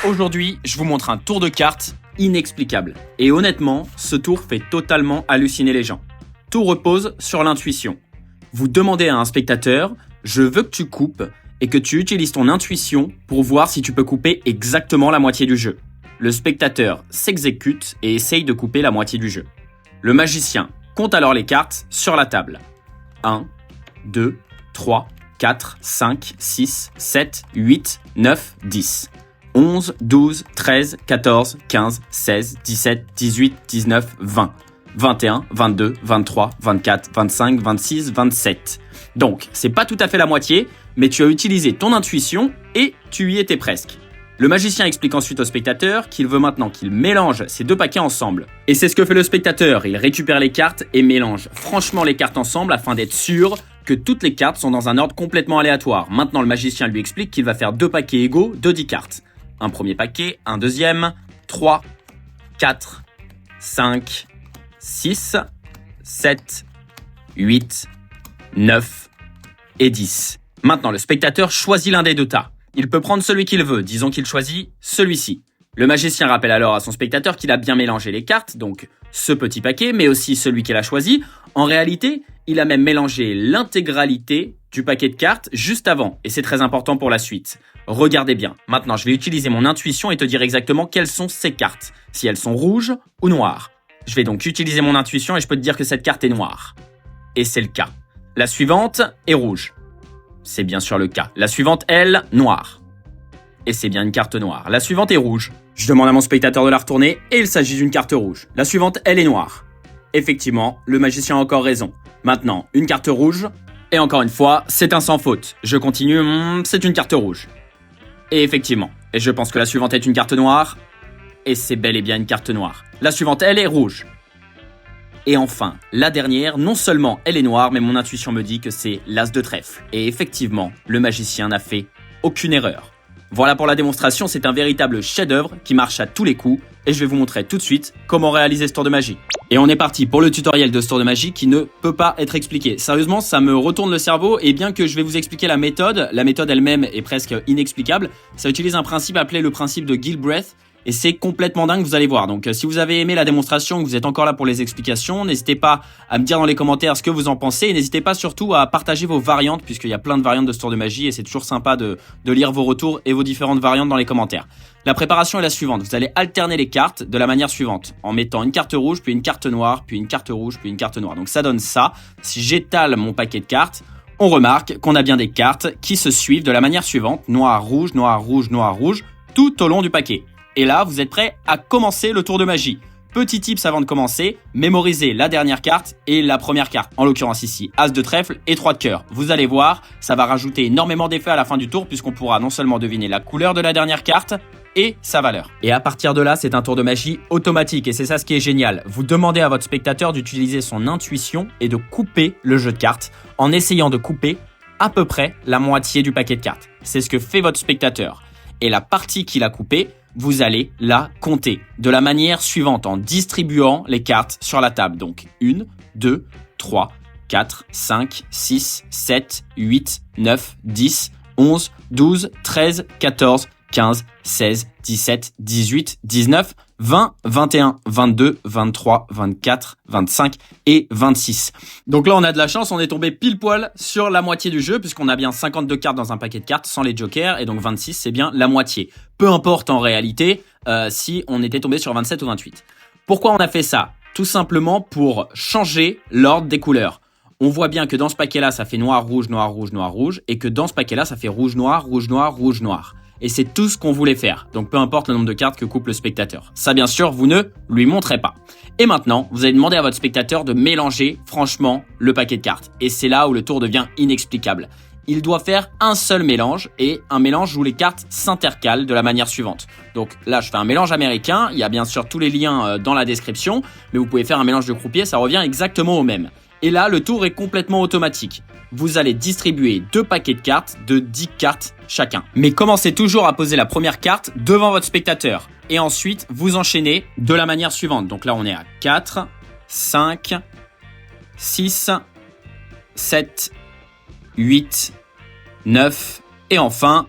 Aujourd'hui, je vous montre un tour de cartes inexplicable. Et honnêtement, ce tour fait totalement halluciner les gens. Tout repose sur l'intuition. Vous demandez à un spectateur « Je veux que tu coupes » et que tu utilises ton intuition pour voir si tu peux couper exactement la moitié du jeu. Le spectateur s'exécute et essaye de couper la moitié du jeu. Le magicien compte alors les cartes sur la table. 1, 2, 3, 4, 5, 6, 7, 8, 9, 10. 11, 12, 13, 14, 15, 16, 17, 18, 19, 20. 21, 22, 23, 24, 25, 26, 27. Donc, c'est pas tout à fait la moitié, mais tu as utilisé ton intuition et tu y étais presque. Le magicien explique ensuite au spectateur qu'il veut maintenant qu'il mélange ces deux paquets ensemble. Et c'est ce que fait le spectateur, il récupère les cartes et mélange franchement les cartes ensemble afin d'être sûr que toutes les cartes sont dans un ordre complètement aléatoire. Maintenant, le magicien lui explique qu'il va faire deux paquets égaux de 10 cartes. Un premier paquet, un deuxième, 3, 4, 5, 6, 7, 8, 9 et 10. Maintenant, le spectateur choisit l'un des deux tas. Il peut prendre celui qu'il veut, disons qu'il choisit celui-ci. Le magicien rappelle alors à son spectateur qu'il a bien mélangé les cartes, donc ce petit paquet, mais aussi celui qu'il a choisi. En réalité, il a même mélangé l'intégralité du paquet de cartes juste avant, et c'est très important pour la suite. Regardez bien. Maintenant, je vais utiliser mon intuition et te dire exactement quelles sont ces cartes, si elles sont rouges ou noires. Je vais donc utiliser mon intuition et je peux te dire que cette carte est noire. Et c'est le cas. La suivante est rouge. C'est bien sûr le cas. La suivante, elle, noire. Et c'est bien une carte noire. La suivante est rouge. Je demande à mon spectateur de la retourner et il s'agit d'une carte rouge. La suivante, elle est noire. Effectivement, le magicien a encore raison. Maintenant, une carte rouge. Et encore une fois, c'est un sans faute. Je continue, c'est une carte rouge. Et effectivement, et je pense que la suivante est une carte noire. Et c'est bel et bien une carte noire. La suivante, elle est rouge. Et enfin, la dernière, non seulement elle est noire, mais mon intuition me dit que c'est l'as de trèfle. Et effectivement, le magicien n'a fait aucune erreur. Voilà pour la démonstration, c'est un véritable chef-d'œuvre qui marche à tous les coups. Et je vais vous montrer tout de suite comment réaliser ce tour de magie. Et on est parti pour le tutoriel de ce tour de magie qui ne peut pas être expliqué. Sérieusement, ça me retourne le cerveau et bien que je vais vous expliquer la méthode elle-même est presque inexplicable. Ça utilise un principe appelé le principe de Gilbreth. Et c'est complètement dingue, vous allez voir. Donc si vous avez aimé la démonstration, que vous êtes encore là pour les explications, n'hésitez pas à me dire dans les commentaires ce que vous en pensez. Et n'hésitez pas surtout à partager vos variantes, puisqu'il y a plein de variantes de ce tour de magie. Et c'est toujours sympa de lire vos retours et vos différentes variantes dans les commentaires. La préparation est la suivante. Vous allez alterner les cartes de la manière suivante. En mettant une carte rouge, puis une carte noire, puis une carte rouge, puis une carte noire. Donc ça donne ça. Si j'étale mon paquet de cartes, on remarque qu'on a bien des cartes qui se suivent de la manière suivante. Noir, rouge, noir, rouge, noir, rouge, tout au long du paquet. Et là, vous êtes prêts à commencer le tour de magie. Petit tips avant de commencer, mémorisez la dernière carte et la première carte. En l'occurrence ici, As de trèfle et 3 de cœur. Vous allez voir, ça va rajouter énormément d'effets à la fin du tour puisqu'on pourra non seulement deviner la couleur de la dernière carte et sa valeur. Et à partir de là, c'est un tour de magie automatique et c'est ça ce qui est génial. Vous demandez à votre spectateur d'utiliser son intuition et de couper le jeu de cartes en essayant de couper à peu près la moitié du paquet de cartes. C'est ce que fait votre spectateur. Et la partie qu'il a coupée, vous allez la compter de la manière suivante en distribuant les cartes sur la table. Donc 1, 2, 3, 4, 5, 6, 7, 8, 9, 10, 11, 12, 13, 14, 15, 16, 17, 18, 19, 20, 21, 22, 23, 24, 25 et 26. Donc là, on a de la chance, on est tombé pile poil sur la moitié du jeu puisqu'on a bien 52 cartes dans un paquet de cartes sans les jokers et donc 26, c'est bien la moitié. Peu importe en réalité si on était tombé sur 27 ou 28. Pourquoi on a fait ça? Tout simplement pour changer l'ordre des couleurs. On voit bien que dans ce paquet-là, ça fait noir, rouge, noir, rouge, noir, rouge et que dans ce paquet-là, ça fait rouge, noir, rouge, noir, rouge, noir. Et c'est tout ce qu'on voulait faire. Donc peu importe le nombre de cartes que coupe le spectateur. Ça bien sûr, vous ne lui montrez pas. Et maintenant, vous allez demander à votre spectateur de mélanger franchement le paquet de cartes. Et c'est là où le tour devient inexplicable. Il doit faire un seul mélange et un mélange où les cartes s'intercalent de la manière suivante. Donc là, je fais un mélange américain. Il y a bien sûr tous les liens dans la description. Mais vous pouvez faire un mélange de croupier, ça revient exactement au même. Et là, le tour est complètement automatique. Vous allez distribuer 2 paquets de cartes de 10 cartes chacun. Mais commencez toujours à poser la première carte devant votre spectateur. Et ensuite, vous enchaînez de la manière suivante. Donc là, on est à 4, 5, 6, 7, 8, 9 et enfin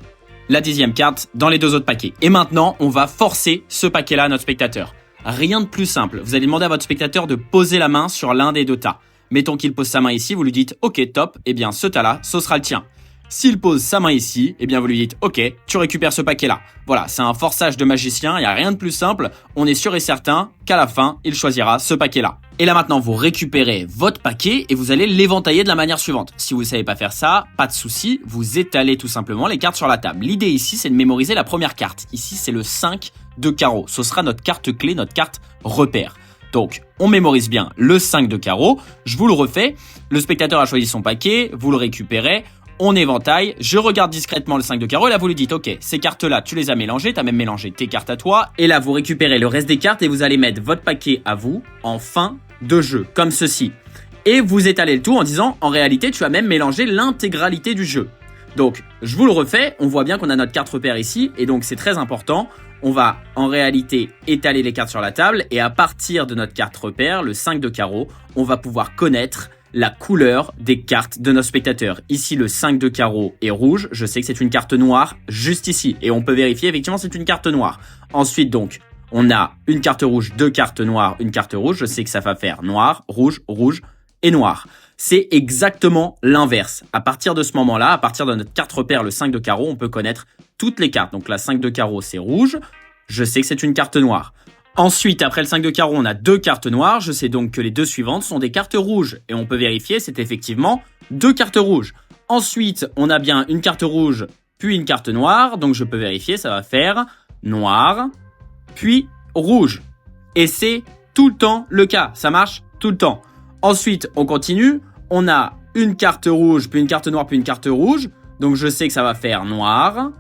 la 10e carte dans les 2 autres paquets. Et maintenant, on va forcer ce paquet-là à notre spectateur. Rien de plus simple. Vous allez demander à votre spectateur de poser la main sur l'un des 2 tas. Mettons qu'il pose sa main ici, vous lui dites « Ok, top, eh bien ce tas-là, ce sera le tien ». S'il pose sa main ici, eh bien vous lui dites « Ok, tu récupères ce paquet-là ». Voilà, c'est un forçage de magicien, il n'y a rien de plus simple. On est sûr et certain qu'à la fin, il choisira ce paquet-là. Et là maintenant, vous récupérez votre paquet et vous allez l'éventailler de la manière suivante. Si vous ne savez pas faire ça, pas de souci, vous étalez tout simplement les cartes sur la table. L'idée ici, c'est de mémoriser la première carte. Ici, c'est le 5 de carreau. Ce sera notre carte clé, notre carte repère. Donc, on mémorise bien le 5 de carreau. Je vous le refais. Le spectateur a choisi son paquet, vous le récupérez. On éventaille, je regarde discrètement le 5 de carreau et là vous lui dites ok, ces cartes-là tu les as mélangées, tu as même mélangé tes cartes à toi et là vous récupérez le reste des cartes et vous allez mettre votre paquet à vous en fin de jeu, comme ceci. Et vous étalez le tout en disant en réalité tu as même mélangé l'intégralité du jeu. Donc je vous le refais, on voit bien qu'on a notre carte repère ici et donc c'est très important. On va en réalité étaler les cartes sur la table et à partir de notre carte repère, le 5 de carreau, on va pouvoir connaître la couleur des cartes de nos spectateurs. Ici, le 5 de carreau est rouge. Je sais que c'est une carte noire juste ici. Et on peut vérifier, effectivement, c'est une carte noire. Ensuite, donc, on a une carte rouge, 2 cartes noires, une carte rouge. Je sais que ça va faire noir, rouge, rouge et noir. C'est exactement l'inverse. À partir de ce moment-là, à partir de notre carte repère, le 5 de carreau, on peut connaître toutes les cartes. Donc, la 5 de carreau, c'est rouge. Je sais que c'est une carte noire. Ensuite, après le 5 de carreau, on a 2 cartes noires. Je sais donc que les 2 suivantes sont des cartes rouges. Et on peut vérifier, c'est effectivement 2 cartes rouges. Ensuite, on a bien une carte rouge, puis une carte noire. Donc, je peux vérifier, ça va faire noir, puis rouge. Et c'est tout le temps le cas. Ça marche tout le temps. Ensuite, on continue. On a une carte rouge, puis une carte noire, puis une carte rouge. Donc, je sais que ça va faire noir,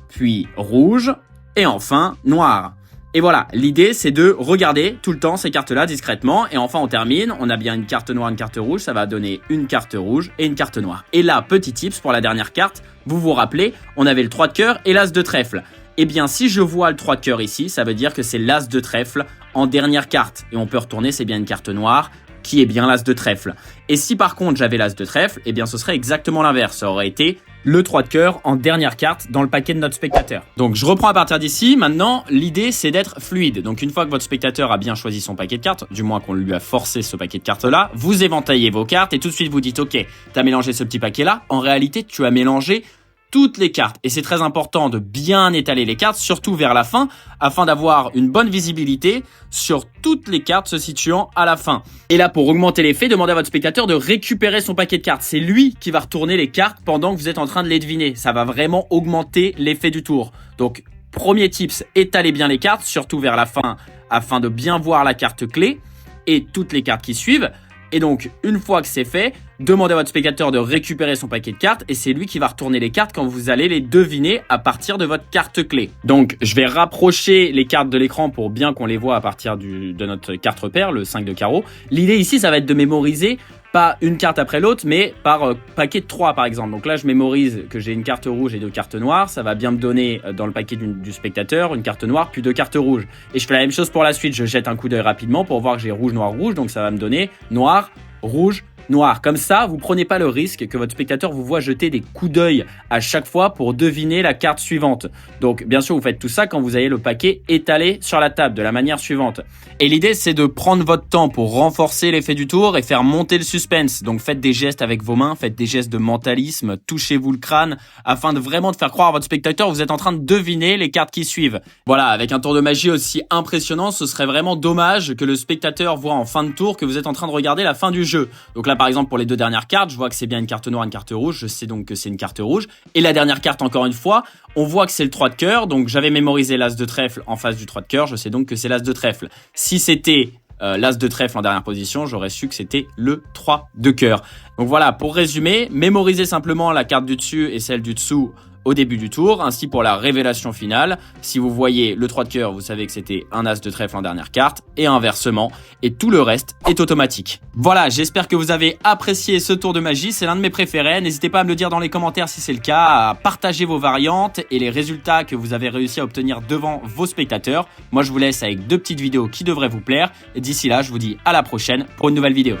puis rouge, et enfin noir. Et voilà, l'idée c'est de regarder tout le temps ces cartes-là discrètement. Et enfin on termine, on a bien une carte noire, une carte rouge, ça va donner une carte rouge et une carte noire. Et là, petit tips pour la dernière carte, vous vous rappelez, on avait le 3 de cœur et l'as de trèfle. Eh bien si je vois le 3 de cœur ici, ça veut dire que c'est l'as de trèfle en dernière carte. Et on peut retourner, c'est bien une carte noire qui est bien l'as de trèfle. Et si par contre j'avais l'as de trèfle, eh bien ce serait exactement l'inverse, ça aurait été le 3 de cœur en dernière carte dans le paquet de notre spectateur. Donc je reprends à partir d'ici. Maintenant, l'idée c'est d'être fluide. Donc une fois que votre spectateur a bien choisi son paquet de cartes, du moins qu'on lui a forcé ce paquet de cartes là, vous éventaillez vos cartes et tout de suite vous dites ok, t'as mélangé ce petit paquet là. En réalité, tu as mélangé toutes les cartes. Et c'est très important de bien étaler les cartes, surtout vers la fin, afin d'avoir une bonne visibilité sur toutes les cartes se situant à la fin. Et là, pour augmenter l'effet, demandez à votre spectateur de récupérer son paquet de cartes. C'est lui qui va retourner les cartes pendant que vous êtes en train de les deviner. Ça va vraiment augmenter l'effet du tour. Donc, premier tips, étalez bien les cartes, surtout vers la fin, afin de bien voir la carte clé et toutes les cartes qui suivent. Et donc, une fois que c'est fait, demandez à votre spectateur de récupérer son paquet de cartes et c'est lui qui va retourner les cartes quand vous allez les deviner à partir de votre carte clé. Donc, je vais rapprocher les cartes de l'écran pour bien qu'on les voit à partir de notre carte repère, le 5 de carreau. L'idée ici, ça va être de mémoriser pas une carte après l'autre, mais par paquet de 3 par exemple. Donc là, je mémorise que j'ai une carte rouge et 2 cartes noires. Ça va bien me donner dans le paquet du spectateur une carte noire puis 2 cartes rouges. Et je fais la même chose pour la suite. Je jette un coup d'œil rapidement pour voir que j'ai rouge, noir, rouge. Donc ça va me donner noir, rouge, noir. Comme ça, vous prenez pas le risque que votre spectateur vous voit jeter des coups d'œil à chaque fois pour deviner la carte suivante. Donc, bien sûr, vous faites tout ça quand vous avez le paquet étalé sur la table de la manière suivante. Et l'idée, c'est de prendre votre temps pour renforcer l'effet du tour et faire monter le suspense. Donc, faites des gestes avec vos mains, faites des gestes de mentalisme, touchez-vous le crâne afin de vraiment faire croire à votre spectateur que vous êtes en train de deviner les cartes qui suivent. Voilà, avec un tour de magie aussi impressionnant, ce serait vraiment dommage que le spectateur voit en fin de tour que vous êtes en train de regarder la fin du jeu. Donc là, par exemple, pour les 2 dernières cartes, je vois que c'est bien une carte noire, une carte rouge. Je sais donc que c'est une carte rouge. Et la dernière carte, encore une fois, on voit que c'est le 3 de cœur. Donc j'avais mémorisé l'as de trèfle en face du 3 de cœur. Je sais donc que c'est l'as de trèfle. Si c'était l'as de trèfle en dernière position, j'aurais su que c'était le 3 de cœur. Donc voilà, pour résumer, mémorisez simplement la carte du dessus et celle du dessous au début du tour, ainsi pour la révélation finale. Si vous voyez le 3 de cœur, vous savez que c'était un as de trèfle en dernière carte, et inversement, et tout le reste est automatique. Voilà, j'espère que vous avez apprécié ce tour de magie, c'est l'un de mes préférés. N'hésitez pas à me le dire dans les commentaires si c'est le cas, à partager vos variantes et les résultats que vous avez réussi à obtenir devant vos spectateurs. Moi, je vous laisse avec 2 petites vidéos qui devraient vous plaire, et d'ici là, je vous dis à la prochaine pour une nouvelle vidéo.